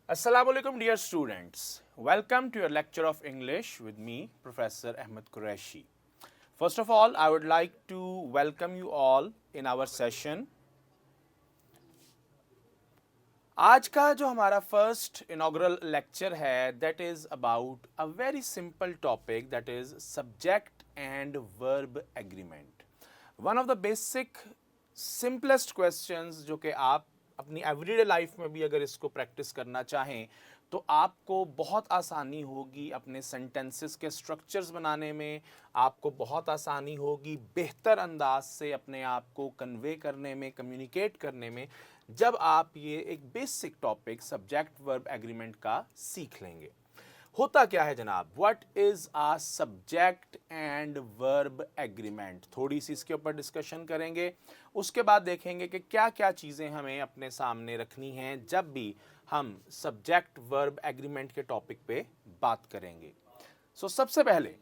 Assalamualaikum dear students. Welcome to your lecture of English with me, Professor Ahmed Qureshi. First of all, I would like to welcome you all in our session. आज का जो हमारा first inaugural lecture है that is about a very simple topic that is subject and verb agreement. One of the basic simplest questions जो कि आप अपनी everyday life में भी अगर इसको प्रैक्टिस करना चाहें तो आपको बहुत आसानी होगी अपने सेंटेंसेस के स्ट्रक्चर्स बनाने में, आपको बहुत आसानी होगी बेहतर अंदाज से अपने आप को कन्वे करने में, कम्युनिकेट करने में, जब आप ये एक basic topic subject verb agreement का सीख लेंगे. होता क्या है जनाब, what is a subject and verb agreement, थोड़ी सी इसके ऊपर डिस्कशन करेंगे. उसके बाद देखेंगे कि क्या क्या चीज़ें हमें अपने सामने रखनी हैं जब भी हम सब्जेक्ट वर्ब एग्रीमेंट के टॉपिक पे बात करेंगे. सबसे पहले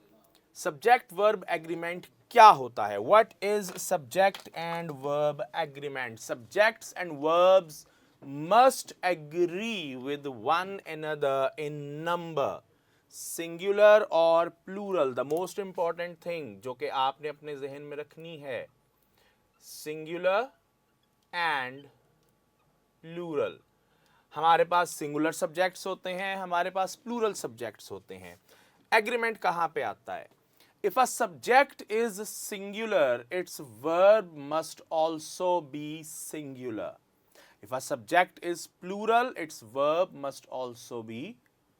सब्जेक्ट वर्ब एग्रीमेंट क्या होता है. What is subject and verb agreement. Subjects and verbs must agree with one another in number, singular और plural. The most important thing जो कि आपने अपने जहन में रखनी है, singular and plural. हमारे पास सिंगुलर सब्जेक्ट्स होते हैं, हमारे पास प्लूरल सब्जेक्ट्स होते हैं. एग्रीमेंट कहाँ पे आता है? If a subject is singular, its verb must also be singular. If a subject is plural, its verb must also be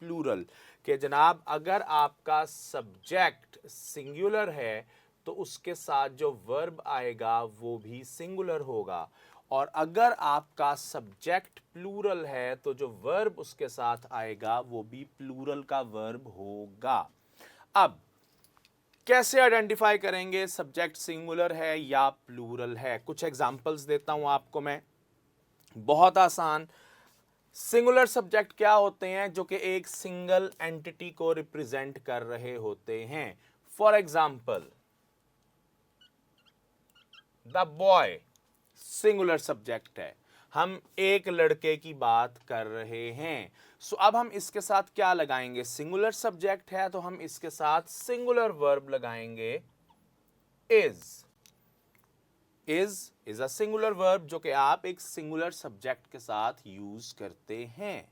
plural. कि जनाब अगर आपका सब्जेक्ट सिंगुलर है तो उसके साथ जो वर्ब आएगा वो भी सिंगुलर होगा, और अगर आपका सब्जेक्ट प्लूरल है तो जो वर्ब उसके साथ आएगा वो भी प्लूरल का वर्ब होगा. अब कैसे आइडेंटिफाई करेंगे सब्जेक्ट सिंगुलर है या प्लूरल है? कुछ एग्जांपल्स देता हूं आपको मैं, बहुत आसान. सिंगुलर सब्जेक्ट क्या होते हैं? जो कि एक सिंगल एंटिटी को रिप्रेजेंट कर रहे होते हैं. For example the boy singular subject है, हम एक लड़के की बात कर रहे हैं. अब हम इसके साथ क्या लगाएंगे? सिंगुलर सब्जेक्ट है तो हम इसके साथ सिंगुलर वर्ब लगाएंगे, is. Is a singular verb जो कि आप एक सिंगुलर सब्जेक्ट के साथ यूज करते हैं.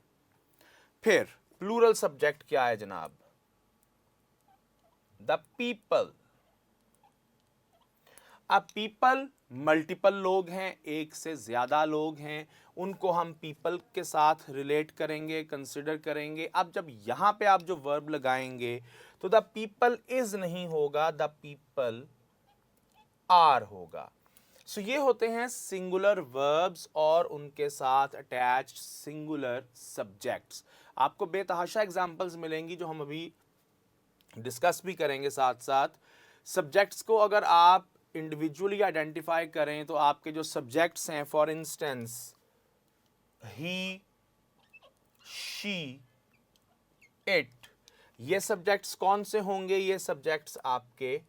फिर प्लूरल सब्जेक्ट क्या है जनाब? The people. अब पीपल मल्टीपल लोग हैं, एक से ज्यादा लोग हैं, उनको हम पीपल के साथ रिलेट करेंगे, कंसिडर करेंगे. अब जब यहां पे आप जो वर्ब लगाएंगे तो द पीपल इज नहीं होगा, द पीपल आर होगा. ये होते हैं सिंगुलर वर्ब्स और उनके साथ अटैच्ड सिंगुलर सब्जेक्ट्स. आपको बेतहाशा एग्जांपल्स मिलेंगी जो हम अभी डिस्कस भी करेंगे साथ साथ. सब्जेक्ट्स को अगर आप इंडिविजुअली आइडेंटिफाई करें तो आपके जो सब्जेक्ट्स हैं, for instance he, she, it, ये सब्जेक्ट्स कौन से होंगे? ये सब्जेक्ट्स आपके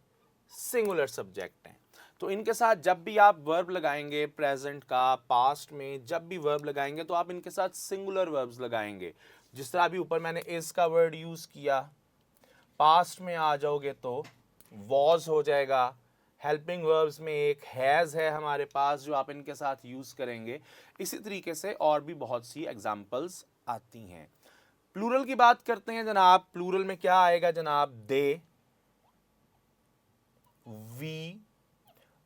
सिंगुलर सब्जेक्ट हैं. तो इनके साथ जब भी आप वर्ब लगाएंगे, प्रेजेंट का, पास्ट में जब भी वर्ब लगाएंगे तो आप इनके साथ सिंगुलर वर्ब्स लगाएंगे. जिस तरह अभी ऊपर मैंने इज का वर्ड यूज किया, पास्ट में आ जाओगे तो वॉज हो जाएगा. हेल्पिंग वर्ब्स में एक हैज है हमारे पास जो आप इनके साथ यूज करेंगे. इसी तरीके से और भी बहुत सी एग्जांपल्स आती हैं. प्लूरल की बात करते हैं जनाब. प्लूरल में क्या आएगा जनाब? दे, वी,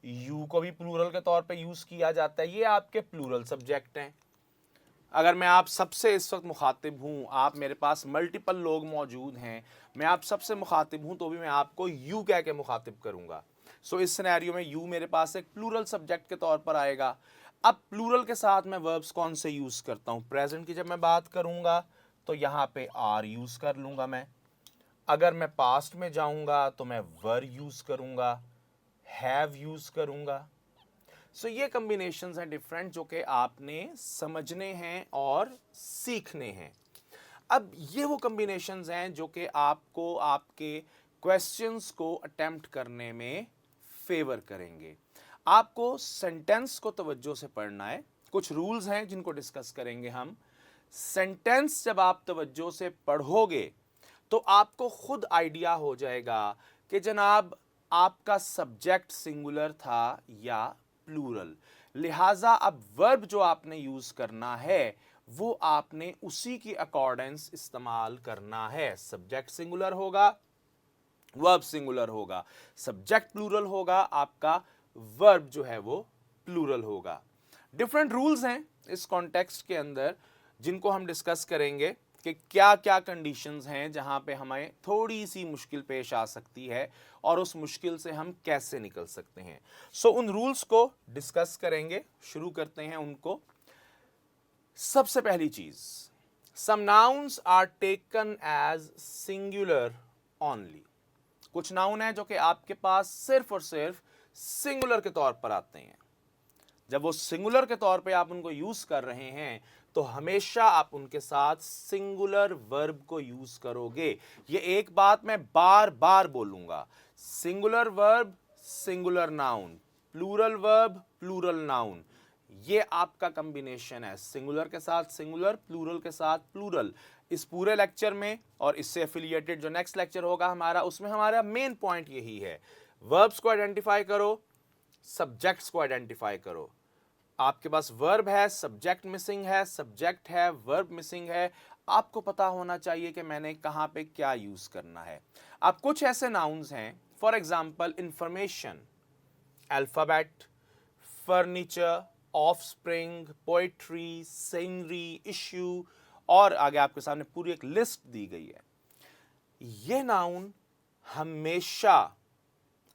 यू को भी प्लूरल के तौर पे यूज किया जाता है. ये आपके प्लूरल सब्जेक्ट हैं. अगर मैं आप सबसे इस वक्त मुखातिब हूं, आप मेरे पास मल्टीपल लोग मौजूद हैं, मैं आप सबसे मुखातिब हूं तो भी मैं आपको यू कह के मुखातिब करूंगा. इस सिनेरियो में यू मेरे पास एक प्लूरल सब्जेक्ट के तौर पर आएगा. अब प्लूरल के साथ मैं वर्ब्स कौन से यूज करता हूं? प्रेजेंट की जब मैं बात करूंगा तो यहां पे आर यूज कर लूंगा मैं. अगर मैं पास्ट में जाऊंगा तो मैं वर यूज करूंगा, हैव यूज करूंगा. ये कॉम्बिनेशंस हैं डिफरेंट जो कि आपने समझने हैं और सीखने हैं. अब ये वो कॉम्बिनेशंस हैं जो कि आपको आपके क्वेश्चंस को अटेम्प्ट करने में फेवर करेंगे. आपको सेंटेंस को तवज्जो से पढ़ना है. कुछ रूल्स हैं जिनको डिस्कस करेंगे हम. सेंटेंस जब आप तवज्जो से पढ़ोगे तो आपको खुद आइडिया हो जाएगा कि जनाब आपका सब्जेक्ट सिंगुलर था या प्लूरल। लिहाजा अब वर्ब जो आपने यूज करना है वो आपने उसी की अकॉर्डेंस इस्तेमाल करना है। सब्जेक्ट सिंगुलर होगा, वर्ब सिंगुलर होगा, सब्जेक्ट प्लूरल होगा, आपका वर्ब जो है वो प्लूरल होगा। डिफरेंट रूल्स हैं इस कॉन्टेक्स्ट के अंदर जिनको हम डिस्कस करेंगे कि क्या क्या कंडीशंस हैं जहां पे हमें थोड़ी सी मुश्किल पेश आ सकती है और उस मुश्किल से हम कैसे निकल सकते हैं। उन रूल्स को डिस्कस करेंगे, शुरू करते हैं उनको। सबसे पहली चीज, some nouns are taken as singular only. कुछ नाउन है जो कि आपके पास सिर्फ और सिर्फ सिंगुलर के तौर पर आते हैं। जब वो सिंगुलर के तौर पे आप उनको यूज कर रहे हैं तो हमेशा आप उनके साथ सिंगुलर वर्ब को यूज करोगे। ये एक बात मैं बार बार बोलूंगा, singular verb singular noun, plural verb plural noun, ये आपका कॉम्बिनेशन है, सिंगुलर के साथ सिंगुलर, प्लूरल के साथ प्लूरल। इस पूरे लेक्चर में और इससे एफिलिएटेड जो नेक्स्ट लेक्चर होगा हमारा, उसमें हमारा मेन पॉइंट यही है, वर्ब्स को आइडेंटिफाई करो, सब्जेक्ट्स को आइडेंटिफाई करो। आपके पास वर्ब है, सब्जेक्ट मिसिंग है, सब्जेक्ट है, वर्ब मिसिंग है, आपको पता होना चाहिए कि मैंने कहां पे क्या यूज करना है। अब कुछ ऐसे नाउन्स हैं, for example information, alphabet, furniture, offspring, poetry, scenery, issue, और आगे आपके सामने पूरी एक लिस्ट दी गई है। ये नाउन हमेशा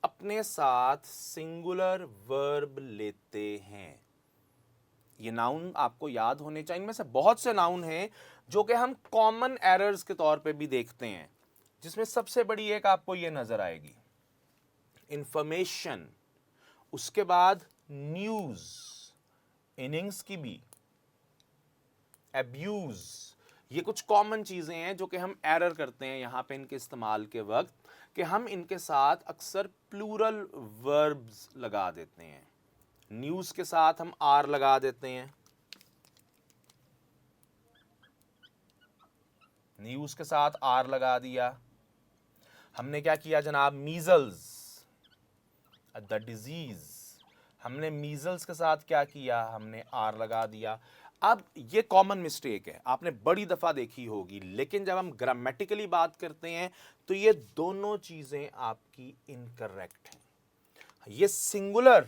अपने साथ सिंगुलर वर्ब लेते हैं। ये नाउन आपको याद होने चाहिए। इनमें से बहुत से नाउन हैं जो कि हम कॉमन एरर्स के तौर पे भी देखते हैं, जिसमें सबसे बड़ी एक आपको ये नजर आएगी, इंफॉर्मेशन, उसके बाद न्यूज, इनिंग्स की भी, अब्यूज। ये कुछ कॉमन चीजें हैं जो कि हम एरर करते हैं यहां पे इनके इस्तेमाल के वक्त, कि हम इनके साथ अक्सर प्लूरल वर्ब्स लगा देते हैं। न्यूज के साथ हम आर लगा देते हैं, न्यूज के साथ आर लगा दिया। हमने क्या किया जनाब, मीजल्स, द डिजीज, हमने मीजल्स के साथ क्या किया, हमने आर लगा दिया। अब ये कॉमन मिस्टेक है, आपने बड़ी दफा देखी होगी, लेकिन जब हम ग्रामेटिकली बात करते हैं तो ये दोनों चीजें आपकी इनकरेक्ट हैं। ये सिंगुलर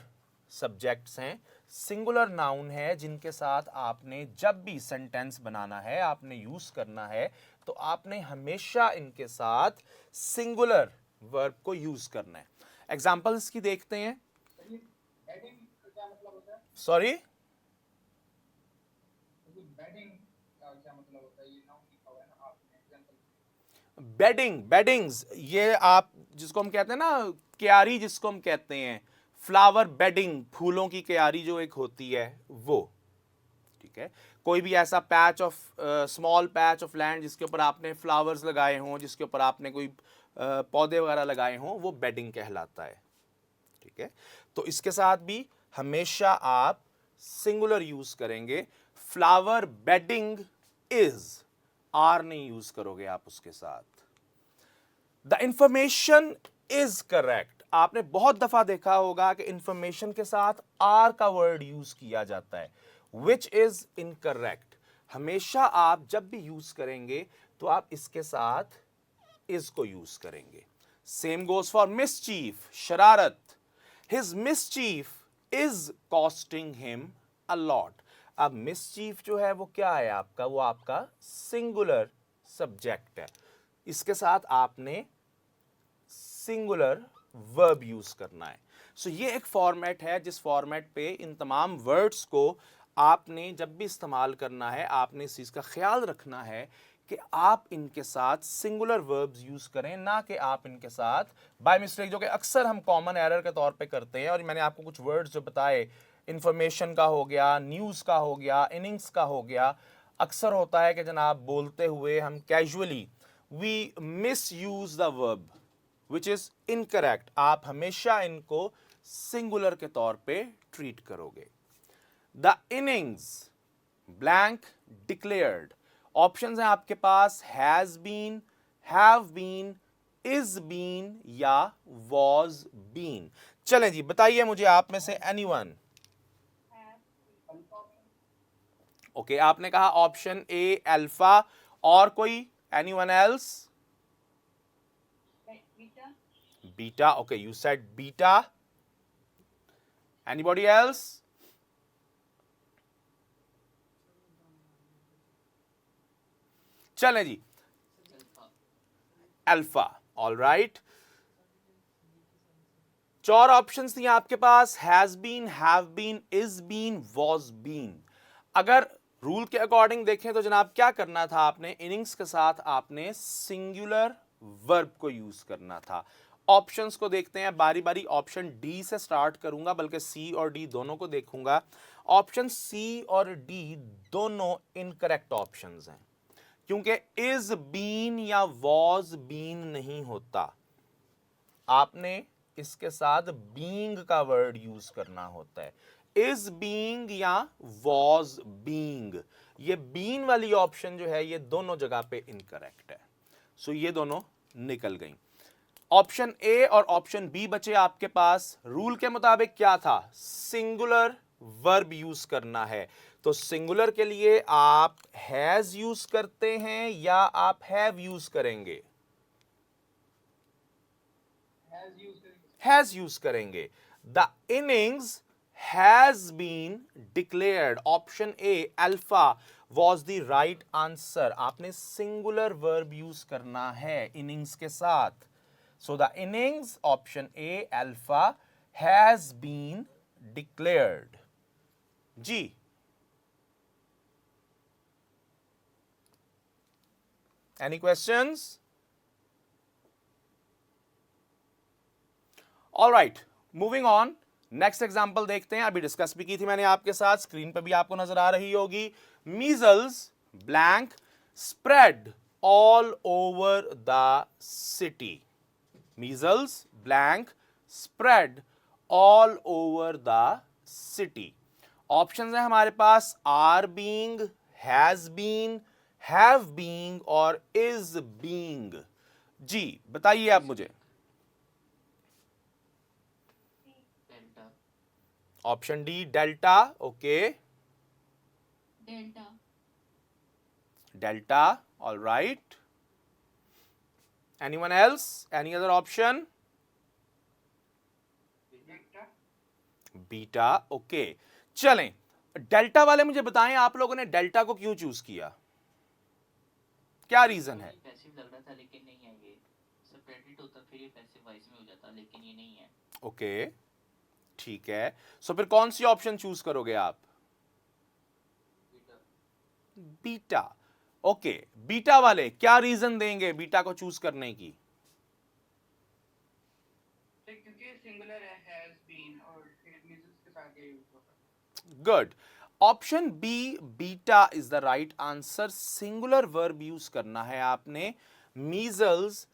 सब्जेक्ट्स हैं, सिंगुलर नाउन है, जिनके साथ आपने जब भी सेंटेंस बनाना है, आपने यूज करना है, तो आपने हमेशा इनके साथ सिंगुलर वर्ब को यूज करना है। एग्जांपल्स की देखते हैं। सॉरी, बेडिंग, बेडिंग्स, ये आप जिसको हम कहते हैं ना, क्यारी जिसको हम कहते हैं, फ्लावर बेडिंग, फूलों की क्यारी जो एक होती है वो, ठीक है। कोई भी ऐसा patch of, small patch of land जिसके ऊपर आपने फ्लावर्स लगाए हों, जिसके ऊपर आपने कोई पौधे वगैरह लगाए हों, वो बेडिंग कहलाता है, ठीक है। तो इसके साथ भी हमेशा आप सिंगुलर यूज करेंगे। फ्लावर बेडिंग इज, आर नहीं यूज करोगे आप उसके साथ। द इंफॉर्मेशन इज करेक्ट, आपने बहुत दफा देखा होगा कि इंफॉर्मेशन के साथ आर का वर्ड यूज किया जाता है, विच इज इनकरेक्ट। हमेशा आप जब भी यूज करेंगे तो आप इसके साथ इज को यूज करेंगे। सेम गोज फॉर मिसचीफ, शरारत, his mischief is costing him a lot. अब मिसचीफ जो है वो क्या है आपका, वो आपका सिंगुलर सब्जेक्ट है, इसके साथ आपने सिंगुलर वर्ब यूज करना है। सो ये एक फॉर्मेट है जिस फॉर्मेट पे इन तमाम वर्ड्स को आपने जब भी इस्तेमाल करना है, आपने इस चीज का ख्याल रखना है कि आप इनके साथ सिंगुलर वर्ब्स यूज करें, ना कि आप इनके साथ बाय मिस्टेक, जो कि अक्सर हम कॉमन एरर के तौर पे करते हैं। और मैंने आपको कुछ वर्ड्स जो बताए, इंफॉर्मेशन का हो गया, न्यूज का हो गया, इनिंग्स का हो गया, अक्सर होता है कि जनाब बोलते हुए हम casually we misuse the verb which is incorrect. आप हमेशा इनको सिंगुलर के तौर पे ट्रीट करोगे। The innings, blank, declared, options हैं आपके पास has been, have been, is been या वॉज बीन। चलें जी, बताइए मुझे आप में से एनीवन। ओके, आपने कहा ऑप्शन ए अल्फा, और कोई, anyone else? Beta, okay, you said beta. Anybody else? चलें जी, अल्फा, ऑल राइट। चार ऑप्शंस दिए आपके पास, has been, have been, is been, was been. अगर रूल के अकॉर्डिंग देखें तो जनाब क्या करना था आपने, इनिंग्स के साथ आपने सिंगुलर वर्ब को यूज करना था। ऑप्शंस को देखते हैं बारी बारी। ऑप्शन डी से स्टार्ट करूंगा, बल्कि सी और डी दोनों को देखूंगा। ऑप्शन सी और डी दोनों इनकरेक्ट ऑप्शंस हैं, क्योंकि इज बीन या वॉज बीन नहीं होता, आपने इसके साथ बीइंग का वर्ड यूज करना होता है। इज बीइंग या वॉज बीइंग, ये बीन वाली ऑप्शन जो है ये दोनों जगह पे इनकरेक्ट है। सो ये दोनों निकल गई। ऑप्शन ए और ऑप्शन बी बचे आपके पास। रूल के मुताबिक क्या था, सिंगुलर वर्ब यूज करना है। तो सिंगुलर के लिए आप हैज यूज करते हैं या आप हैव यूज करेंगे? हैज यूज करेंगे। The innings has been declared, option A alpha was the right answer. आपने सिंगुलर वर्ब यूज करना है इनिंग्स के साथ। So the innings, option A alpha, has been declared. जी, any questions? All right, moving on, next example देखते हैं। अभी discuss भी की थी मैंने आपके साथ, स्क्रीन पर भी आपको नजर आ रही होगी। Measles blank spread all over the city. Measles blank spread all over the city. Options हैं हमारे पास are being, has been, have being और इज बीइंग। जी बताइए आप मुझे। Option D delta, okay, delta, all right. Anyone else, any other option? Beta, okay. चलें, delta वाले मुझे बताएं, आप लोगों ने डेल्टा को क्यों चूज किया, क्या रीजन है? पैसिव लग रहा था लेकिन नहीं है, ये सेपरेटेड होता फिर ये पैसिव वॉइस में हो जाता, लेकिन ये नहीं है। ओके, ठीक है। सो फिर कौन सी ऑप्शन चूज करोगे आप? Beta, okay. बीटा वाले क्या रीजन देंगे बीटा को चूज करने की? क्योंकि सिंगुलर है, हैज बीन, और फिर मीजल्स के साथ ये यूज होता है। Good, option B beta is the right answer. Singular verb use करना है आपने। Measles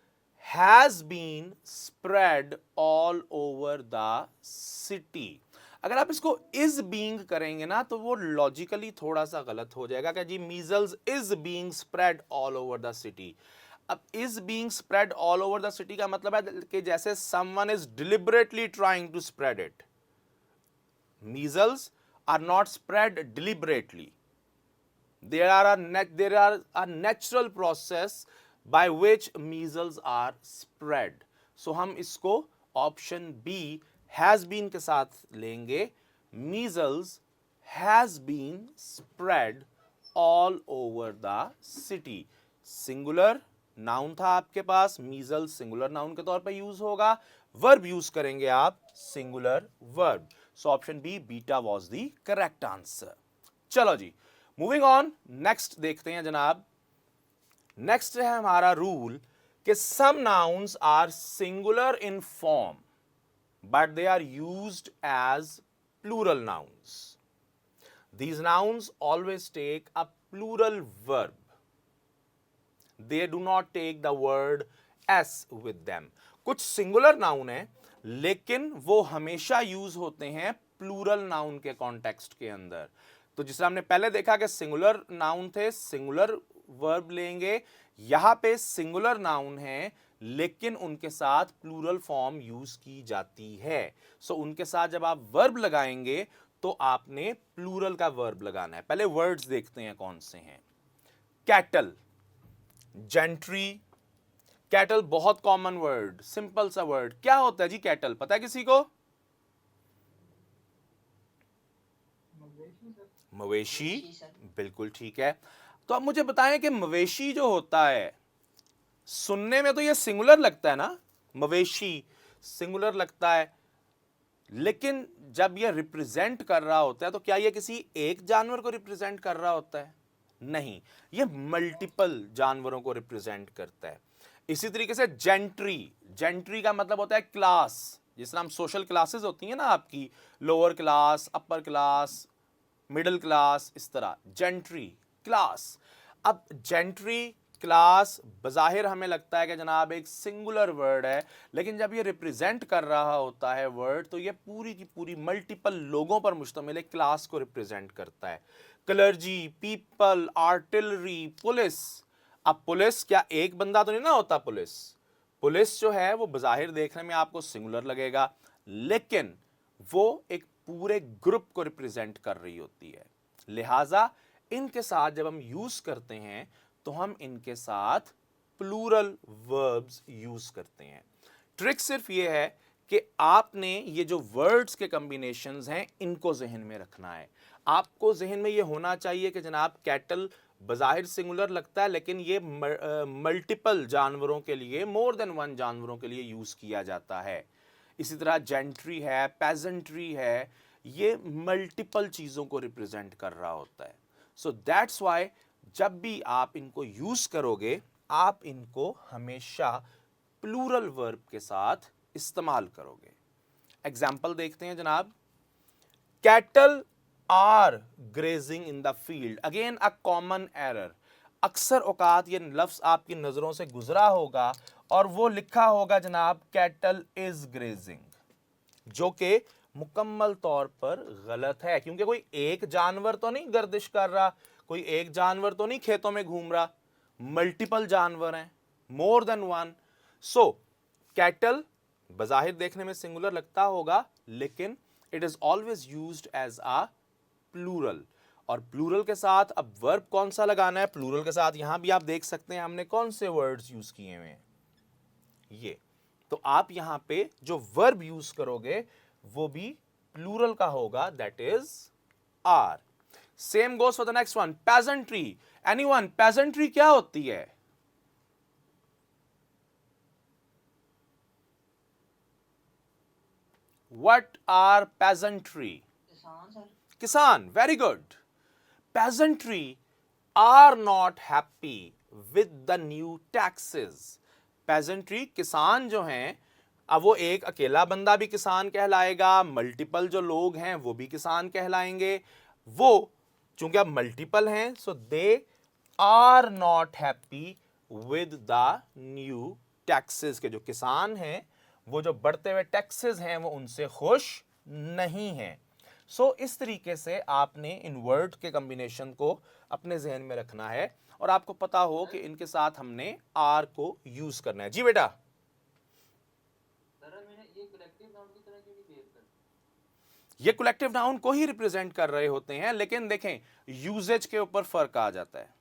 has been spread all over the city. अगर आप इसको इज बीइंग करेंगे ना तो वो लॉजिकली थोड़ा सा गलत हो जाएगा कि जी measles is being spread all over the city. अब is being spread all over the city का मतलब है कि जैसे someone is deliberately trying to spread it. Measles are not spread deliberately. There are a natural process by which measles are spread. So हम इसको option B has been के साथ लेंगे। measles has been spread all over the city. Singular noun था आपके पास, measles singular noun के तौर पे यूज होगा। वर्ब यूज करेंगे आप singular verb. So option B beta was the correct answer. चलो जी, मूविंग ऑन, नेक्स्ट देखते हैं जनाब। नेक्स्ट है हमारा रूल कि some nouns are singular in form but they are used as plural nouns. These nouns always take a plural verb. They do not take the word s with them. कुछ singular noun है लेकिन वो हमेशा use होते हैं plural noun के context के अंदर। तो जिसे हमने पहले देखा कि सिंगुलर नाउन थे, सिंगुलर वर्ब लेंगे, यहां पे सिंगुलर नाउन है लेकिन उनके साथ प्लूरल फॉर्म यूज की जाती है। सो उनके साथ जब आप वर्ब लगाएंगे तो आपने प्लूरल का वर्ब लगाना है। पहले वर्ड्स देखते हैं कौन से हैं। Cattle, gentry. कैटल बहुत कॉमन वर्ड, सिंपल सा वर्ड। क्या होता है जी कैटल, पता है किसी को? मवेशी, बिल्कुल ठीक है। तो अब मुझे बताएं कि मवेशी जो होता है, सुनने में तो ये सिंगुलर लगता है ना, मवेशी सिंगुलर लगता है, लेकिन जब ये रिप्रेजेंट कर रहा होता है तो क्या ये किसी एक जानवर को रिप्रेजेंट कर रहा होता है? नहीं, ये मल्टीपल जानवरों को रिप्रेजेंट करता है। इसी तरीके से जेंट्री, जेंट्री का मतलब होता है क्लास। जिस तरह हम सोशल क्लासेस होती हैं ना आपकी, lower class, upper class, middle class, इस तरह जेंट्री क्लास। अब जेंट्री क्लास बज़ाहिर हमें लगता है कि जनाब एक सिंगुलर वर्ड है, लेकिन जब ये रिप्रेजेंट कर रहा होता है वर्ड तो ये पूरी की पूरी मल्टीपल लोगों पर मुश्तमिल एक क्लास को रिप्रेजेंट करता है। Clergy, people, artillery, police. अब पुलिस क्या एक बंदा तो नहीं ना होता, पुलिस पुलिस जो है वो बज़ाहिर देखने में आपको सिंगुलर लगेगा, लेकिन वो एक पूरे ग्रुप को रिप्रेजेंट कर रही होती है। लिहाजा इनके साथ जब हम यूज करते हैं तो हम इनके साथ प्लूरल वर्ब्स यूज करते हैं। ट्रिक सिर्फ ये है कि आपने ये जो वर्ड्स के कॉम्बिनेशंस हैं इनको जहन में रखना है। आपको जहन में ये होना चाहिए कि जनाब कैटल बज़ाहिर सिंगुलर लगता है लेकिन ये मल्टीपल जानवरों के लिए, मोर देन वन जानवरों के लिए यूज किया जाता है। इसी तरह जेंट्री है, पेजेंट्री है, ये मल्टीपल चीजों को रिप्रेजेंट कर रहा होता है। सो दैट्स वाई जब भी आप इनको यूज करोगे आप इनको हमेशा प्लूरल वर्ब के साथ इस्तेमाल करोगे। एग्जाम्पल देखते हैं जनाब। Cattle are grazing in the field, again a common error. अक्सर औकात ये लफ्ज आपकी नजरों से गुजरा होगा और वो लिखा होगा जनाब कैटल इज ग्रेजिंग, जो कि मुकम्मल तौर पर गलत है, क्योंकि कोई एक जानवर तो नहीं गर्दिश कर रहा, कोई एक जानवर तो नहीं खेतों में घूम रहा, मल्टीपल जानवर हैं, more than one. So cattle बज़ाहिर देखने में सिंगुलर लगता होगा लेकिन it is always used as a plural. और प्लूरल के साथ अब वर्ब कौन सा लगाना है, प्लूरल के साथ यहां भी आप देख सकते हैं हमने कौन से वर्ड्स यूज किए हुए हैं, ये। तो आप यहां पे जो वर्ब यूज करोगे वो भी प्लूरल का होगा, that is are. Same goes for the next one, peasantry. Anyone, peasantry क्या होती है? What are peasantry? किसान सर। किसान, very good. Peasantry are not happy with the new taxes. Peasantry, किसान जो हैं, अब वो एक अकेला बंदा भी किसान कहलाएगा, मल्टीपल जो लोग हैं वो भी किसान कहलाएंगे। वो चूंकि अब मल्टीपल हैं so they are not happy with the new taxes, के जो किसान हैं वो जो बढ़ते हुए टैक्सेस हैं वो उनसे खुश नहीं हैं। सो इस तरीके से आपने इन वर्ड के कॉम्बिनेशन को अपने जहन में रखना है और आपको पता हो कि इनके साथ हमने आर को यूज करना है। जी बेटा, ये कलेक्टिव नाउन को ही रिप्रेजेंट कर रहे होते हैं, लेकिन देखें यूजेज के ऊपर फर्क आ जाता है।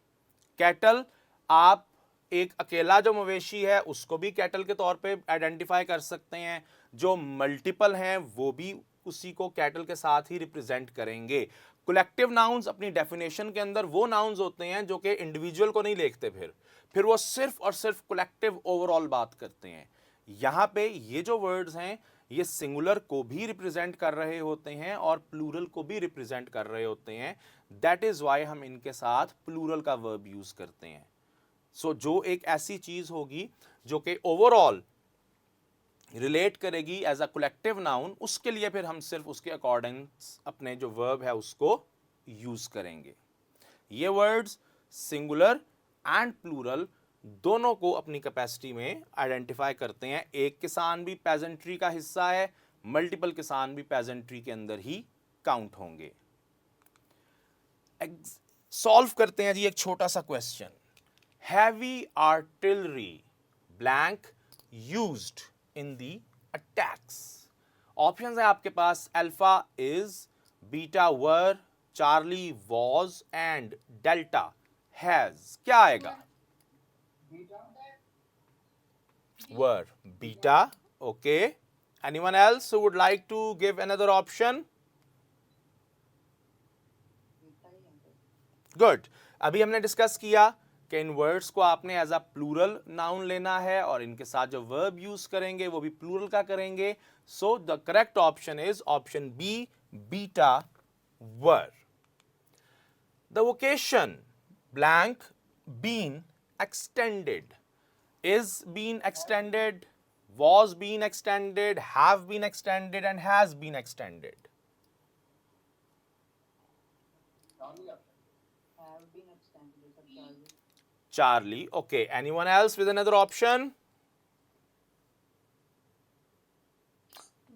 कैटल, आप एक अकेला जो मवेशी है उसको भी कैटल के तौर पे आइडेंटिफाई कर सकते हैं, जो मल्टीपल हैं वो भी उसी को कैटल के साथ ही रिप्रेजेंट करेंगे। कलेक्टिव नाउन्स अपनी डेफिनेशन के अंदर वो नाउन्स होते हैं जो कि इंडिविजुअल को नहीं लेखते, फिर वो सिर्फ और सिर्फ कलेक्टिव ओवरऑल बात करते हैं। यहां पे ये जो वर्ड्स हैं ये सिंगुलर को भी रिप्रेजेंट कर रहे होते हैं और प्लूरल को भी रिप्रेजेंट कर रहे होते हैं। दैट इज वाई हम इनके साथ प्लूरल का वर्ब यूज करते हैं। सो जो एक ऐसी चीज होगी जो कि ओवरऑल रिलेट करेगी एज अ कलेक्टिव नाउन, उसके लिए फिर हम सिर्फ उसके अकॉर्डिंग अपने जो वर्ब है उसको यूज करेंगे। ये वर्ड्स सिंगुलर एंड प्लूरल दोनों को अपनी कैपेसिटी में आइडेंटिफाई करते हैं। एक किसान भी पेजेंट्री का हिस्सा है, मल्टीपल किसान भी पेजेंट्री के अंदर ही काउंट होंगे। सॉल्व करते हैं जी एक छोटा सा question. heavy artillery blank used in the attacks. ऑप्शंस है आपके पास alpha is, beta were, Charlie was and delta has. क्या आएगा? were, beta. Okay. Anyone else who would like to give another option? Good. अभी हमने डिस्कस किया कि इन वर्ड्स को आपने एज अ प्लूरल नाउन लेना है और इनके साथ जो वर्ब यूज करेंगे वो भी प्लूरल का करेंगे. So the correct option is option B, beta were. The vocation blank been extended, is been extended, was been extended, have been extended and has been extended. Have been extended as a Charlie. Charlie. Okay. Anyone else with another option?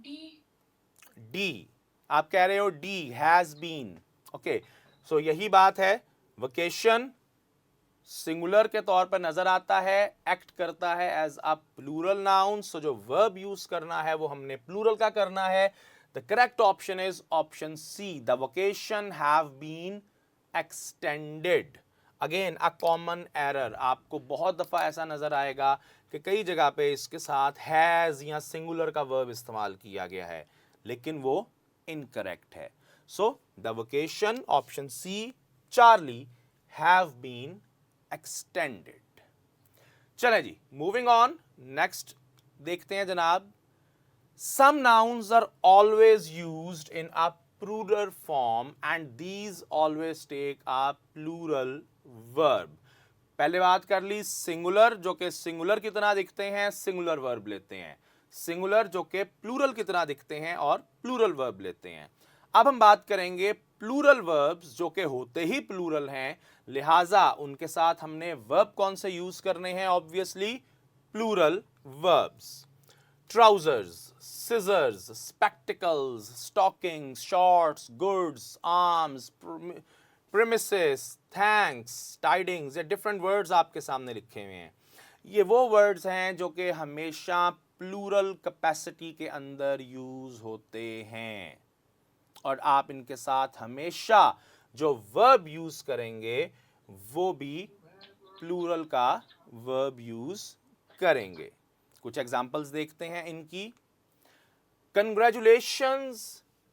D. D. आप कह रहे हो D has been. Okay. So यही बात है. Vacation singular के तौर पर नजर आता है, एक्ट करता है एज अ प्लूरल नाउन. सो जो वर्ब यूज करना है वो हमने प्लूरल का करना है. The correct option is option C, the vocation have been extended. Again a common error, आपको बहुत दफा ऐसा नजर आएगा कि कई जगह पे इसके साथ हैज या सिंगुलर का वर्ब इस्तेमाल किया गया है, लेकिन वो इनकरेक्ट है. So the vocation option C, Charlie, have been extended. चले जी, मूविंग ऑन. नेक्स्ट देखते हैं जनाब. Some nouns are always used in a plural form and these always take a plural verb. पहले बात कर ली सिंगुलर, जो कि सिंगुलर की तरह दिखते हैं, सिंगुलर वर्ब लेते हैं. सिंगुलर जो कि प्लूरल की तरह दिखते हैं और प्लूरल वर्ब लेते हैं. अब हम बात करेंगे प्लूरल वर्ब्स जो कि होते ही प्लूरल हैं, लिहाजा उनके साथ हमने वर्ब कौन से यूज करने हैं? Obviously plural verbs. Trousers, scissors, spectacles, stockings, shorts, goods, arms, premises, thanks, tidings, ये डिफरेंट वर्ड्स आपके सामने लिखे हुए हैं. ये वो वर्ड्स हैं जो कि हमेशा प्लूरल कैपेसिटी के अंदर यूज होते हैं और आप इनके साथ हमेशा जो वर्ब यूज करेंगे वो भी प्लूरल का वर्ब यूज करेंगे. कुछ एग्जांपल्स देखते हैं इनकी. Congratulations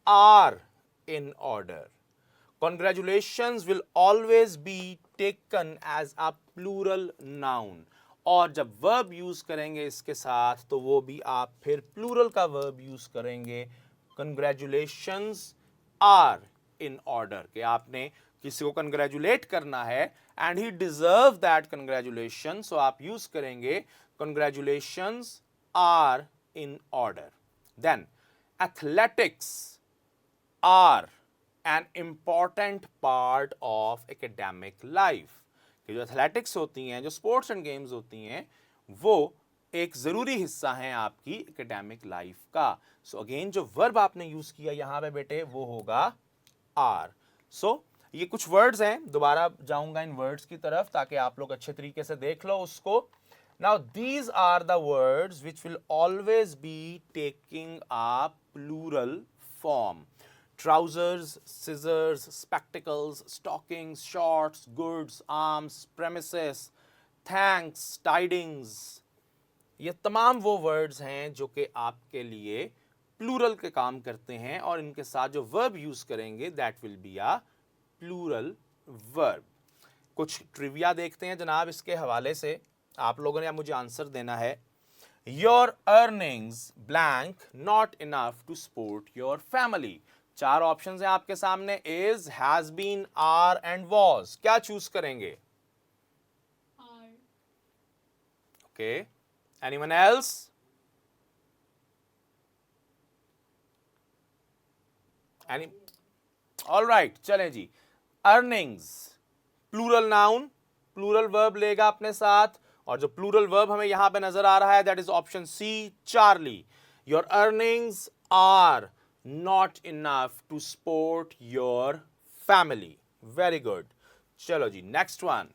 are in order. Congratulations will always be taken as a plural noun, और जब वर्ब यूज करेंगे इसके साथ तो वो भी आप फिर प्लूरल का वर्ब यूज करेंगे. कंग्रेचुलेशंस आर इन ऑर्डर, कि आपने किसी को कंग्रेचुलेट करना है and he deserve that congratulation, so आप यूज करेंगे congratulations are in order. Then athletics are an important part of academic life. कि जो एथलेटिक्स होती हैं, जो स्पोर्ट्स एंड गेम्स होती हैं, वो एक जरूरी हिस्सा है आपकी एकेडमिक लाइफ का. सो अगेन जो वर्ब आपने यूज किया यहां पे बेटे वो होगा आर. सो ये कुछ वर्ड्स हैं, दोबारा जाऊंगा इन वर्ड्स की तरफ ताकि आप लोग अच्छे तरीके से देख लो उसको. Now these are the words which will always be taking a plural form. Trousers, scissors, spectacles, stockings, shorts, goods, arms, premises, thanks, tidings. ये तमाम वो वर्ड्स हैं जो कि आपके लिए प्लूरल के काम करते हैं और इनके साथ जो वर्ब यूज करेंगे that will be a plural verb. कुछ ट्रिविया देखते हैं जनाब इसके हवाले से. आप लोगों ने मुझे आंसर देना है. Your earnings blank not enough to support your family. चार ऑप्शंस हैं आपके सामने, is, has been, are and was. क्या चूज करेंगे? R. Okay. Anyone else? Any? Alright, चलें जी. Earnings plural noun, plural verb लेगा अपने साथ, और जो प्लूरल वर्ब हमें यहां पे नजर आ रहा है that is option C, Charlie. Your earnings are not enough to support your family. Very good. चलो जी, next one.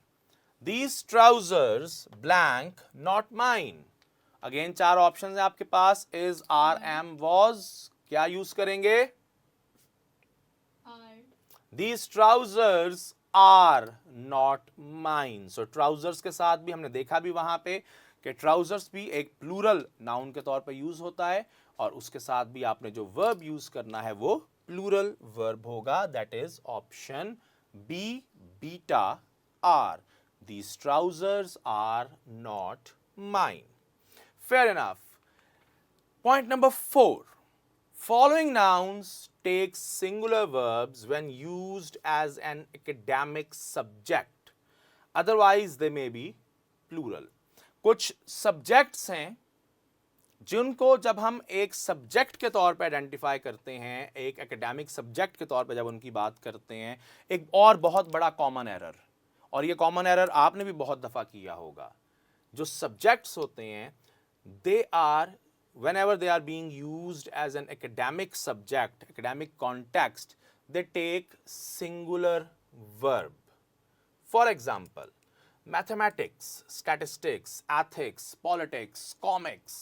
These trousers blank not mine. अगेन 4 ऑप्शन है आपके पास, इज, आर, एम, वॉज. क्या यूज करेंगे? are, These trousers are not mine. So trousers के साथ भी हमने देखा भी वहां पे कि trousers भी एक प्लूरल नाउन के तौर पे यूज होता है, और उसके साथ भी आपने जो वर्ब यूज करना है वो प्लूरल वर्ब होगा. That is option B, beta are. These trousers are not mine. Fair enough. Point number 4. Following nouns take singular verbs when used as an academic subject. Otherwise, they may be plural. कुछ subjects हैं जिनको जब हम एक subject के तौर पर identify करते हैं, एक एकेडमिक सब्जेक्ट के तौर पर जब उनकी बात करते हैं, एक और बहुत बड़ा कॉमन एरर, और ये कॉमन एरर आपने भी बहुत दफा किया होगा, जो सब्जेक्ट्स होते हैं they are whenever they are being used as an academic subject, academic context, they take singular verb. For example, mathematics, statistics, ethics, politics, comics,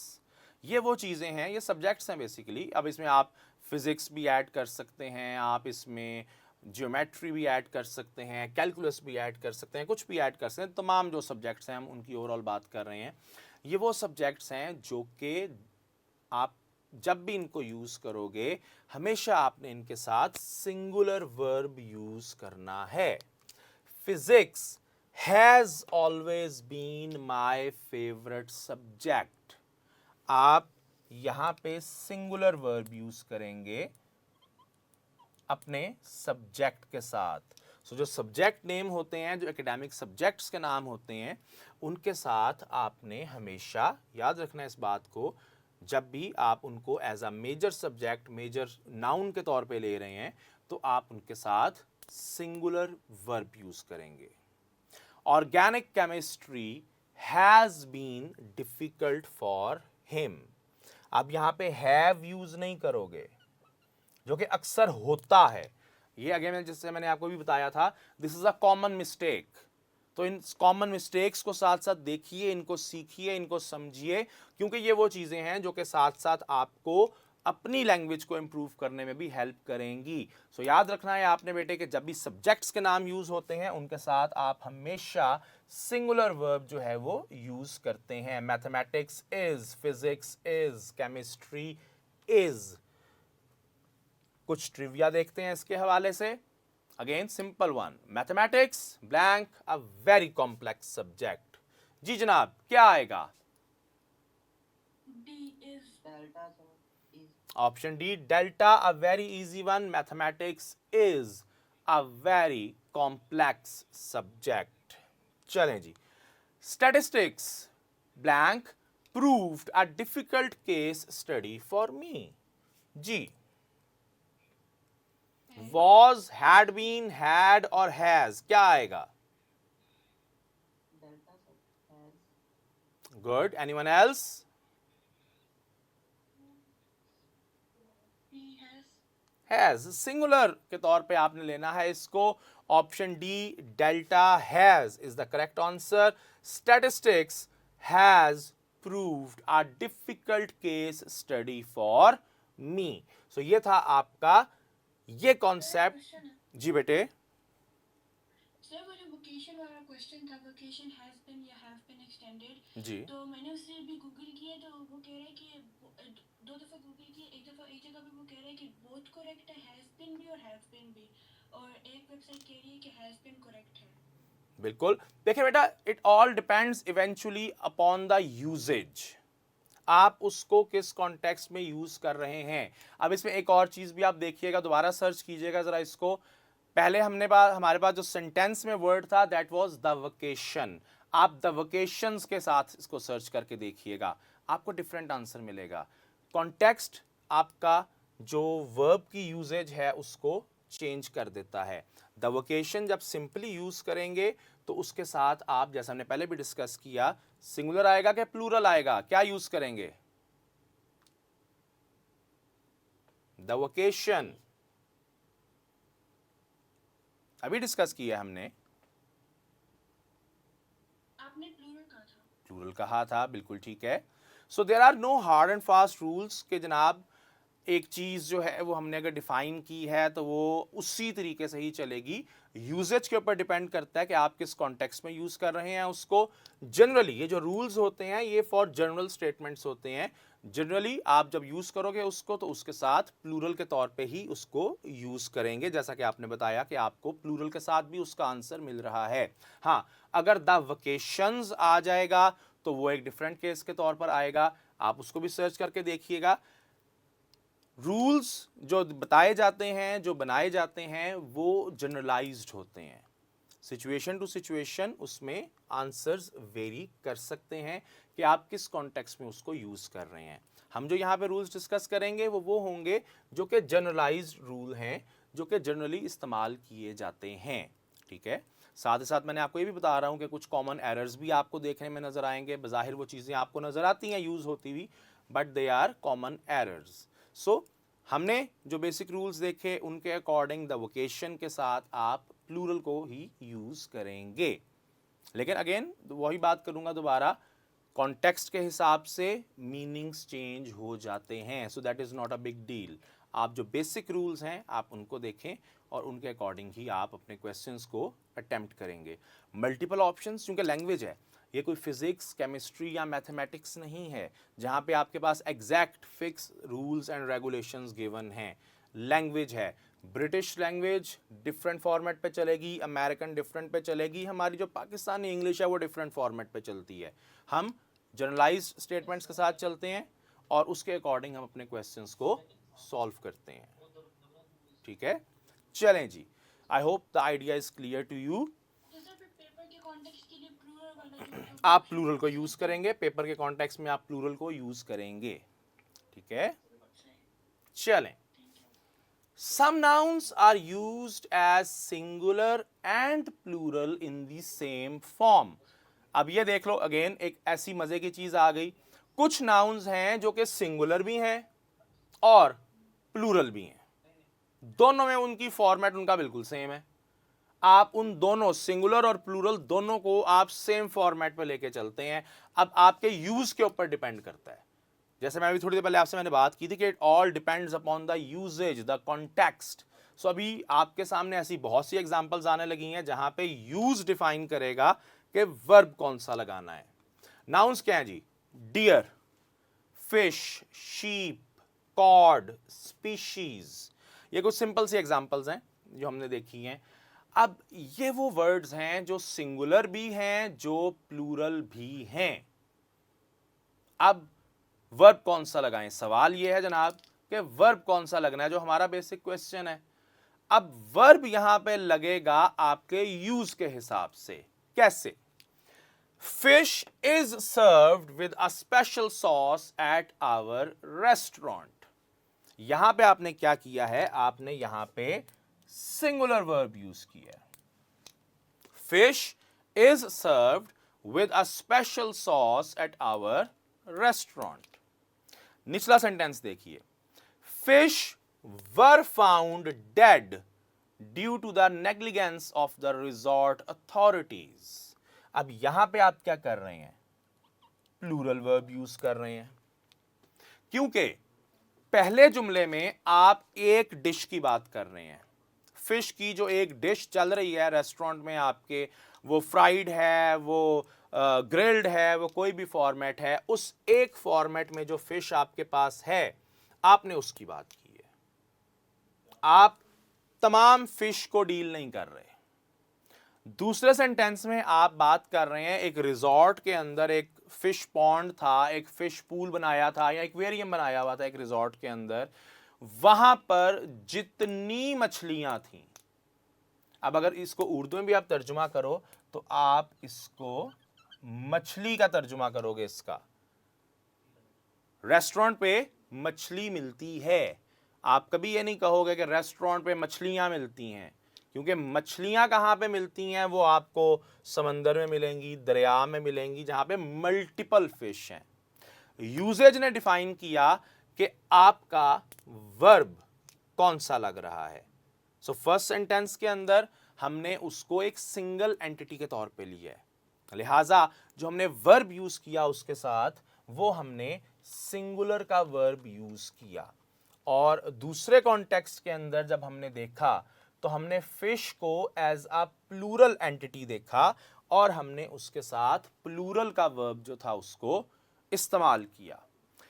ये वो चीज़ें हैं, ये सब्जेक्ट्स हैं बेसिकली. अब इसमें आप फिजिक्स भी ऐड कर सकते हैं, आप इसमें ज्योमेट्री भी ऐड कर सकते हैं, कैलकुलस भी ऐड कर सकते हैं, कुछ भी ऐड कर सकते हैं. तमाम जो सब्जेक्ट्स हैं हम उनकी ओवरऑल बात कर रहे हैं. ये वो सब्जेक्ट्स हैं जो कि आप जब भी इनको यूज करोगे हमेशा आपने इनके साथ सिंगुलर वर्ब यूज करना है. Physics has always been my favourite subject. आप यहां पे सिंगुलर वर्ब यूज करेंगे अपने सब्जेक्ट के साथ. सो जो सब्जेक्ट नेम होते हैं, जो एकेडमिक सब्जेक्ट्स के नाम होते हैं, उनके साथ आपने हमेशा याद रखना इस बात को, जब भी आप उनको as a major subject, major noun के तौर पे ले रहे हैं, तो आप उनके साथ सिंगुलर वर्ब यूज करेंगे. Organic chemistry has been difficult for him. आप यहां पे हैव यूज नहीं करोगे, जो कि अक्सर होता है. ये अगेन जिससे मैंने आपको भी बताया था, this is a common mistake. तो इन कॉमन मिस्टेक्स को साथ साथ देखिए, इनको सीखिए, इनको समझिए, क्योंकि ये वो चीजें हैं जो कि साथ साथ आपको अपनी लैंग्वेज को इंप्रूव करने में भी हेल्प करेंगी. सो याद रखना है आपने बेटे कि जब भी सब्जेक्ट्स के नाम यूज होते हैं उनके साथ आप हमेशा सिंगुलर वर्ब जो है वो यूज करते हैं. Mathematics is, physics is, chemistry is. कुछ ट्रिविया देखते हैं इसके हवाले से. Again simple one, mathematics blank a very complex subject. जी जनाब, क्या आएगा? D is, delta sir is option D, delta, a very easy one. Mathematics is a very complex subject. चलें जी. Statistics blank proved a difficult case study for me. जी. was, had been, had और has, क्या आएगा? Delta sir has Good. Anyone else? he has, Has. Singular के तौर पे आपने लेना है इसको. Option D, delta has is the correct answer. Statistics has proved a difficult case study for me. So ये था आपका ये कॉन्सेप्ट. क्वेश्चन है जी बेटे. सर. वो जो वोकेशन वाला क्वेश्चन था, वोकेशन हैज बीन या हैव बीन एक्सटेंडेड, जी. तो मैंने उससे भी गूगल किया, तो वो कह रहे हैं कि दो दफा गूगल किया, एक जगह पे वो कह रहे हैं कि बोथ करेक्ट है, हैज बीन भी और हैव बीन भी, और एक वेबसाइट कह रही है कि हैज बीन करेक्ट है. बिल्कुल. देखिए बेटा, it all depends eventually upon the usage. आप उसको किस कॉन्टेक्स्ट में यूज कर रहे हैं. अब इसमें एक और चीज भी आप देखिएगा, दोबारा सर्च कीजिएगा जरा इसको. पहले हमारे पास जो सेंटेंस में वर्ड था दैट वाज द वोकेशन. आप द वोकेशंस के साथ इसको सर्च करके देखिएगा, आपको डिफरेंट आंसर मिलेगा. कॉन्टेक्स्ट आपका जो वर्ब की यूजेज है उसको चेंज कर देता है. द वोकेशन जब सिंपली यूज करेंगे तो उसके साथ आप, जैसे हमने पहले भी डिस्कस किया, सिंगुलर आएगा कि प्लूरल आएगा, क्या यूज करेंगे? द वोकेशन अभी डिस्कस किया हमने. प्लूरल कहा था, बिल्कुल ठीक है। So there are no hard and fast rules कि जनाब एक चीज़ जो है वो हमने अगर डिफाइन की है तो वो उसी तरीके से ही चलेगी। यूजेज के ऊपर डिपेंड करता है कि आप किस कॉन्टेक्स्ट में यूज़ कर रहे हैं उसको। जनरली ये जो रूल्स होते हैं ये फॉर जनरल स्टेटमेंट्स होते हैं। जनरली आप जब यूज़ करोगे उसको तो उसके साथ प्लूरल के तौर पे ही उसको यूज़ करेंगे, जैसा कि आपने बताया कि आपको प्लूरल के साथ भी उसका आंसर मिल रहा है। हाँ, अगर द वेकेशंस आ जाएगा तो वो एक डिफरेंट केस के तौर पर आएगा, आप उसको भी सर्च करके देखिएगा। रूल्स जो बताए जाते हैं, जो बनाए जाते हैं, वो जनरलाइज्ड होते हैं। सिचुएशन टू सिचुएशन उसमें आंसर्स वेरी कर सकते हैं कि आप किस कॉन्टेक्स्ट में उसको यूज कर रहे हैं। हम जो यहाँ पे रूल्स डिस्कस करेंगे वो होंगे जो कि जनरलाइज्ड रूल हैं, जो कि जनरली इस्तेमाल किए जाते हैं। ठीक है, साथ ही साथ मैंने आपको ये भी बता रहा हूँ कि कुछ कॉमन एरर्स भी आपको देखने में नजर आएंगे। बज़ाहिर वो चीज़ें आपको नजर आती हैं यूज होती हुई, but they are common errors. So हमने जो बेसिक रूल्स देखे उनके अकॉर्डिंग द वोकेशन के साथ आप प्लूरल को ही यूज करेंगे। लेकिन अगेन वही बात करूंगा दोबारा, कॉन्टेक्स्ट के हिसाब से मीनिंग्स चेंज हो जाते हैं, so that is not a big deal. आप जो बेसिक रूल्स हैं आप उनको देखें और उनके अकॉर्डिंग ही आप अपने क्वेश्चंस को अटेम्प्ट करेंगे। मल्टीपल ऑप्शंस, क्योंकि लैंग्वेज है, ये कोई फिजिक्स, केमिस्ट्री या मैथमेटिक्स नहीं है जहां पे आपके पास exact fix rules and regulations given हैं। लैंग्वेज है, ब्रिटिश लैंग्वेज डिफरेंट फॉर्मेट पे चलेगी, अमेरिकन डिफरेंट पे चलेगी, हमारी जो पाकिस्तानी इंग्लिश है वो डिफरेंट फॉर्मेट पे चलती है। हम जनरलाइज्ड स्टेटमेंट्स के साथ चलते हैं और उसके अकॉर्डिंग हम अपने क्वेश्चंस को सॉल्व करते हैं। ठीक है, चलें जी, I hope the idea is clear to you. तो सर फिर पेपर के कॉन्टेक्स्ट के लिए प्लूरल वाला जो आप प्लूरल को यूज करेंगे, पेपर के कॉन्टेक्स्ट में आप प्लूरल को यूज करेंगे। ठीक है, चलें। Some nouns are used as singular and plural in the same form. अब ये देख लो, अगेन एक ऐसी मजे की चीज आ गई। कुछ नाउन्स हैं जो कि सिंगुलर भी हैं और प्लूरल भी हैं, दोनों में उनकी फॉर्मेट उनका बिल्कुल सेम है। आप उन दोनों सिंगुलर और प्लूरल दोनों को आप सेम फॉर्मेट पे लेके चलते हैं। अब आपके यूज के ऊपर डिपेंड करता है। जैसे मैं अभी थोड़ी देर पहले आपसे मैंने बात की थी कि it all depends upon the usages, the context. So अभी आपके सामने ऐसी बहुत सी एग्जांपल्स आने लगी हैं जहां पे यूज डिफाइन करेगा कि वर्ब कौन सा लगाना है। नाउन्स क्या है जी? Deer, fish, sheep, cod, species, ये कुछ सिंपल सी एग्जांपल्स हैं जो हमने देखी हैं। अब ये वो वर्ड्स हैं जो सिंगुलर भी हैं, जो प्लूरल भी हैं। अब वर्ब कौन सा लगाएं, सवाल यह है जनाब कि वर्ब कौन सा लगना है, जो हमारा बेसिक क्वेश्चन है। अब वर्ब यहां पे लगेगा आपके यूज के हिसाब से। कैसे? Fish is served with a special sauce at our restaurant. यहां पे आपने क्या किया है, आपने यहां पे सिंगुलर वर्ब यूज किया है। Fish is served with a special sauce at our restaurant. निचला सेंटेंस देखिए, fish were found dead due to the negligence of the resort authorities. अब यहां पे आप क्या कर रहे हैं, प्लूरल वर्ब यूज कर रहे हैं, क्योंकि पहले जुमले में आप एक डिश की बात कर रहे हैं। फिश की जो एक डिश चल रही है रेस्टोरेंट में आपके, वो फ्राइड है, वो ग्रिल्ड है, वो कोई भी फॉर्मेट है, उस एक फॉर्मेट में जो फिश आपके पास है आपने उसकी बात की है। आप तमाम फिश को डील नहीं कर रहे। दूसरे सेंटेंस में आप बात कर रहे हैं एक रिजॉर्ट के अंदर एक फिश पॉन्ड था, एक फिश पूल बनाया था या एक्वेरियम बनाया हुआ था एक रिजॉर्ट के अंदर, वहां पर जितनी मछलियां थीं। अब अगर इसको उर्दू में भी आप तर्जुमा करो तो आप इसको मछली का तर्जुमा करोगे। इसका रेस्टोरेंट पे मछली मिलती है, आप कभी ये नहीं कहोगे कि रेस्टोरेंट पे मछलियां मिलती हैं, क्योंकि मछलियां कहां पे मिलती हैं, वो आपको समंदर में मिलेंगी, दरिया में मिलेंगी, जहां पे मल्टीपल फिश हैं। यूजेज ने डिफाइन किया कि आपका वर्ब कौन सा लग रहा है। सो फर्स्ट सेंटेंस के अंदर हमने उसको एक सिंगल एंटिटी के तौर पे लिया है, लिहाजा जो हमने वर्ब यूज किया उसके साथ वो हमने सिंगुलर का वर्ब यूज किया। और दूसरे कॉन्टेक्स्ट के अंदर जब हमने देखा तो हमने फिश को एज अ प्लूरल एंटिटी देखा और हमने उसके साथ प्लूरल का वर्ब जो था उसको इस्तेमाल किया।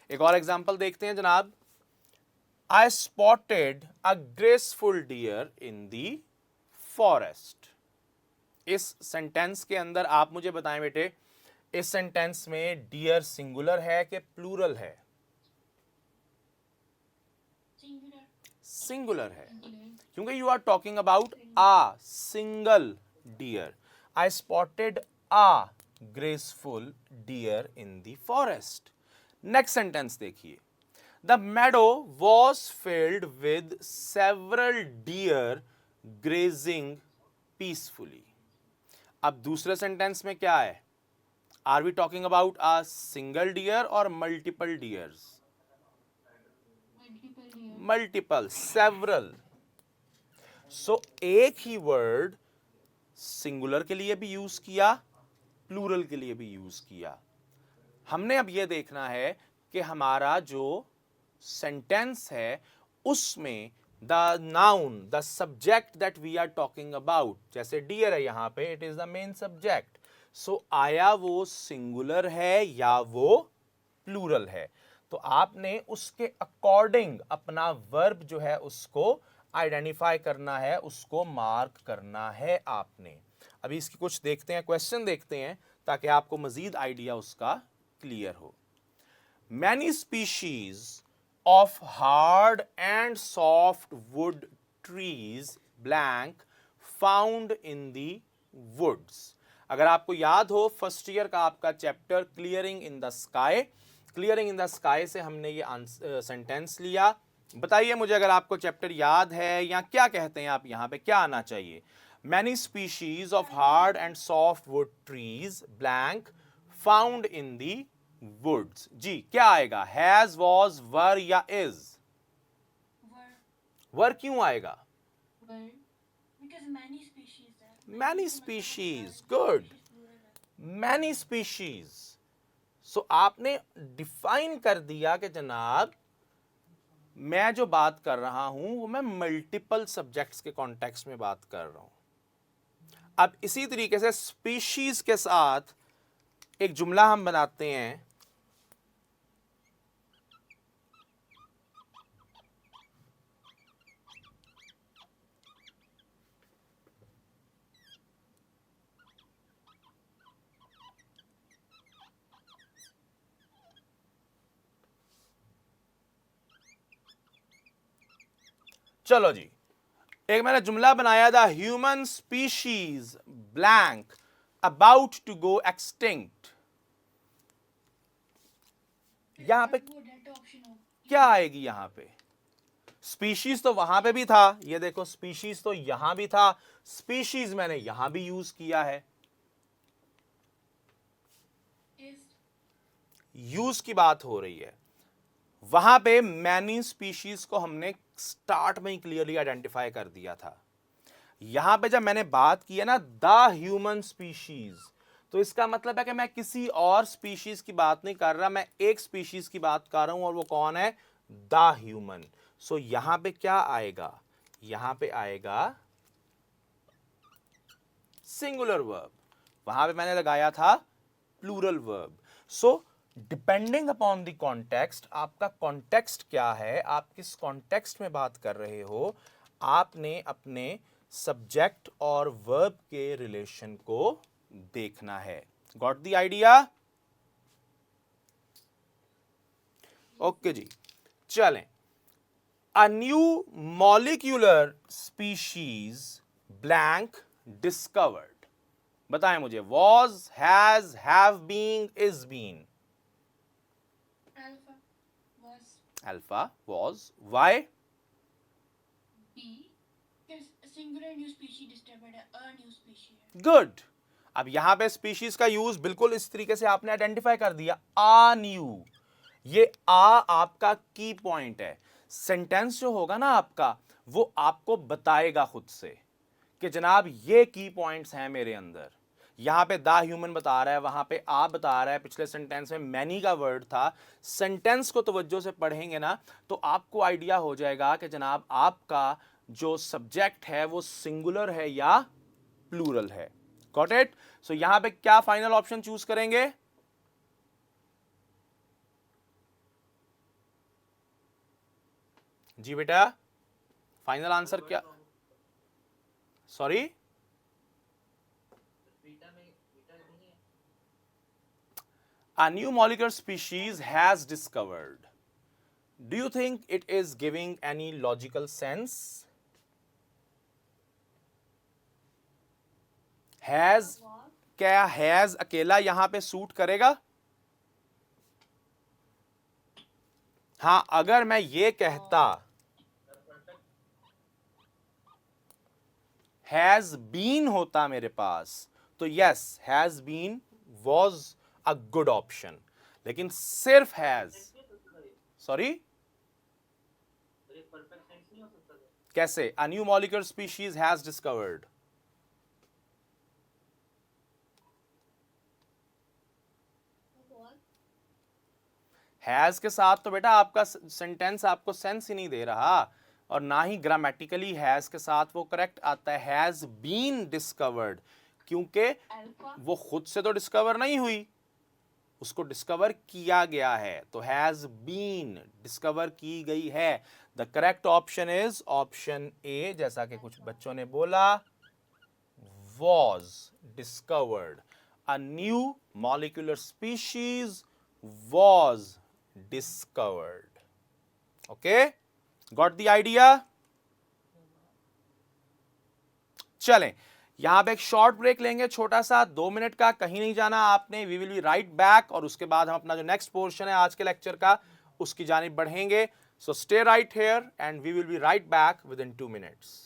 एक और एग्जांपल देखते हैं जनाब। I spotted a graceful deer in the forest. इस सेंटेंस के अंदर आप मुझे बताएं बेटे, इस सेंटेंस में डियर सिंगुलर है कि प्लूरल है? सिंगुलर। सिंगुलर है, क्योंकि you are talking about a single deer. I spotted a graceful deer in the forest. Next sentence देखिए। The meadow was filled with several deer grazing peacefully. अब दूसरे sentence में क्या है? Are we talking about a single deer और multiple deers? Multiple, several. So एक ही word singular के लिए भी यूज किया, प्लूरल के लिए भी यूज किया। हमने अब यह देखना है कि हमारा जो सेंटेंस है उसमें the noun, the subject that we are talking about, जैसे डियर है यहां पे, it is the main subject. So आया वो सिंगुलर है या वो प्लूरल है? तो आपने उसके अकॉर्डिंग अपना वर्ब जो है उसको आइडेंटिफाई करना है, उसको मार्क करना है आपने। अभी इसकी कुछ देखते हैं, क्वेश्चन देखते हैं ताकि आपको मजीद आइडिया उसका क्लियर हो। Many species of hard and soft wood trees blank found in the woods। अगर आपको याद हो फर्स्ट ईयर का आपका chapter clearing in the sky, clearing in the sky से हमने ये सेंटेंस लिया। बताइए मुझे अगर आपको चैप्टर याद है या क्या कहते हैं आप, यहां पे क्या आना चाहिए? Many species of hard and soft wood trees blank found in the woods. जी क्या आएगा? हैज, वॉज, वर या इज? वर क्यों आएगा? Because many species है। Many species, good, many species. So आपने डिफाइन कर दिया कि जनाब मैं जो बात कर रहा हूं वो मैं मल्टीपल सब्जेक्ट्स के कॉन्टेक्स्ट में बात कर रहा हूं। अब इसी तरीके से स्पीशीज के साथ एक जुमला हम बनाते हैं। चलो जी, एक मैंने जुमला बनाया था, human species blank about to go extinct. यहां पे क्या आएगी? यहां पे स्पीशीज तो वहां पे भी था, ये देखो स्पीशीज तो यहां भी था, स्पीशीज मैंने यहां भी यूज किया है। यूज की बात हो रही है। वहां पे मैनी स्पीशीज को हमने स्टार्ट में ही क्लियरली आइडेंटिफाई कर दिया था। यहां पे जब मैंने बात की है ना द ह्यूमन स्पीशीज, तो इसका मतलब है कि मैं किसी और स्पीशीज की बात नहीं कर रहा, मैं एक स्पीशीज की बात कर रहा हूं और वो कौन है? The human. सो यहां पे क्या आएगा? यहां पे आएगा सिंगुलर वर्ब, वहां पे मैंने लगाया था plural verb. So depending upon the context, आपका कॉन्टेक्स्ट क्या है, आप किस कॉन्टेक्स्ट में बात कर रहे हो, आपने अपने सब्जेक्ट और वर्ब के रिलेशन को देखना है। Got the idea? ओके जी, चलें। A new molecular species blank discovered. बताएं मुझे, was, has, have been, is been? Alpha was, why? B because singular new species discovered a new species है। Good। अब यहां पे स्पीशीज का यूज बिल्कुल इस तरीके से आपने आइडेंटिफाई कर दिया, आ न्यू। ये आ आपका की पॉइंट है। सेंटेंस जो होगा ना आपका, वो आपको बताएगा खुद से कि जनाब ये की पॉइंट्स हैं मेरे अंदर, यहाँ पे द ह्यूमन बता रहा है, वहां पे आप बता रहा है, पिछले सेंटेंस में मैनी का वर्ड था। सेंटेंस को तवज्जो से पढ़ेंगे ना तो आपको आइडिया हो जाएगा कि जनाब आपका जो सब्जेक्ट है वो सिंगुलर है या प्लूरल है। Got it? सो यहां पे क्या फाइनल ऑप्शन चूज करेंगे? जी बेटा, फाइनल आंसर क्या? Sorry, a new molecular species has discovered. Do you think it is giving any logical sense? Has, क्या has अकेला यहां पे सूट करेगा? हाँ, अगर मैं ये कहता has been होता मेरे पास तो yes, has been was a good option, लेकिन सिर्फ has, सॉरी कैसे? a new molecular species has discovered. Has के साथ तो बेटा आपका सेंटेंस आपको सेंस ही नहीं दे रहा, और ना ही ग्रामेटिकली हैज के साथ वो करेक्ट आता है। हैज बीन डिस्कवर्ड, क्योंकि वो खुद से तो डिस्कवर नहीं हुई, उसको डिस्कवर किया गया है, तो हैज बीन डिस्कवर की गई है। The correct option is option A, जैसा कि कुछ बच्चों ने बोला, was discovered. A new molecular species was discovered. Okay? Got the idea? चलें, यहां पे एक शॉर्ट ब्रेक लेंगे, छोटा सा 2 मिनट का, कहीं नहीं जाना आपने। We will be right back, और उसके बाद हम अपना जो नेक्स्ट पोर्शन है आज के लेक्चर का उसकी जानिब बढ़ेंगे। So stay right here and we will be right back within 2 minutes.